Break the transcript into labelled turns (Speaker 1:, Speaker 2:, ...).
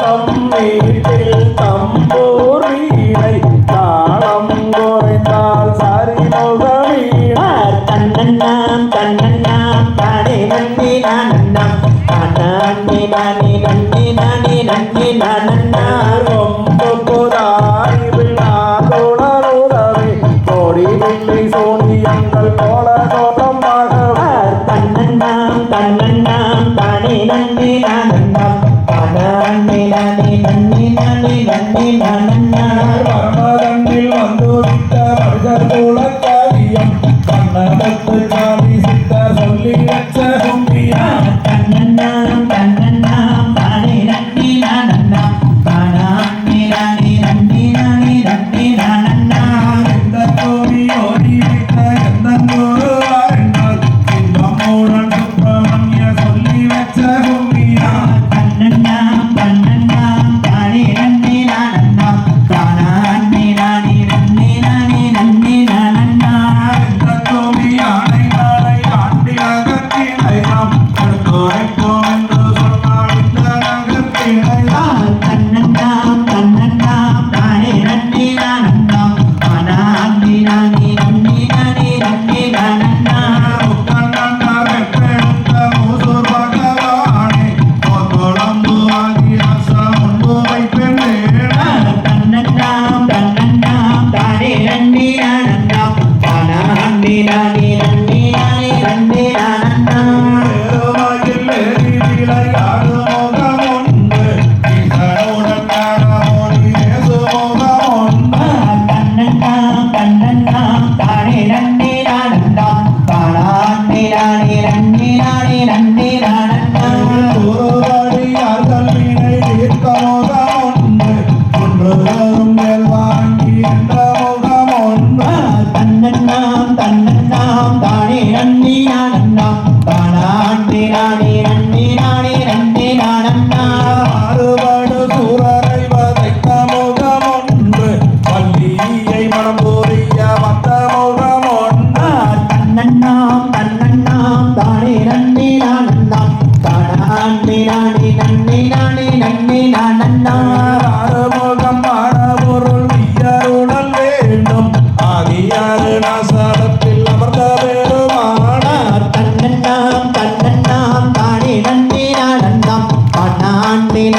Speaker 1: வீட்டில் தம்பூர் வீணை தாளம் குறைந்தால் சரிமுக வீணை
Speaker 2: தன்னண்ணாம் தன்னண்ணாம் தானே நன்னி நானண்ணாம் தானே நானே நன்னி நானே நன்னி நானண்ணா
Speaker 1: கொம்பு புதாரி விழாதுளருதவே கோடி வில்லை சோனியங்கள் கோல கோலமாக
Speaker 2: தன்னண்ணாம் தன்னண்ணாம் தானே நன்னி நானண்ணாம் தானே நானே நன்னி நானே நன்னி நானண்ணா
Speaker 1: வர்மதண்டில் வந்துவிட்ட வருகர் குலக்காரியம் கண்ணகத்து சாமி சித்தர் சொல்லி வச்ச கும்பியா
Speaker 2: தன்னண்ணாம் தன்னண்ணாம் தானே நன்னி நானண்ணாம் தானே நானே நன்னி நானே நன்னி நானண்ணா
Speaker 1: எந்த கோடி ஓடி வைத்த எந்த குருவாரென்றால் சிம்மமுடன் சுப்பிரமணிய சொல்லி வச்ச கும்பியா
Speaker 2: தன்னண்ணாம் தன்னண்ணாம் தானே நன்னி நானண்ணாம் தானே நானே நன்னி நானே நன்னி நானண்ணா
Speaker 1: எந்த கோடி யானை நாளை ஆண்டி அகத்தினை நாம் எடுத்துரைப்போம் என்று சொன்னால் இந்த நகத்தினை
Speaker 2: தன்னண்ணாம் தன்னண்ணாம் தானே நன்னி நானண்ணாம் தானே நானே நன்னி நானே நன்னி நானண்ணா தன்னண்ணாம் தன்னண்ணாம் தானே நன்னி நானண்ணாம் தானே நானே நன்னி நானே நன்னி நானண்ணா தன்னண்ணாம் தன்னண்ணாம் தானே நன்னி நானண்ணாம் தானே நானே நன்னி நானே நன்னி நானண்ணா தன்னண்ணாம் தன்னண்ணாம் தானே நன்னி நானண்ணாம் தானே நானே நன்னி நானே நன்னி நானண்ணா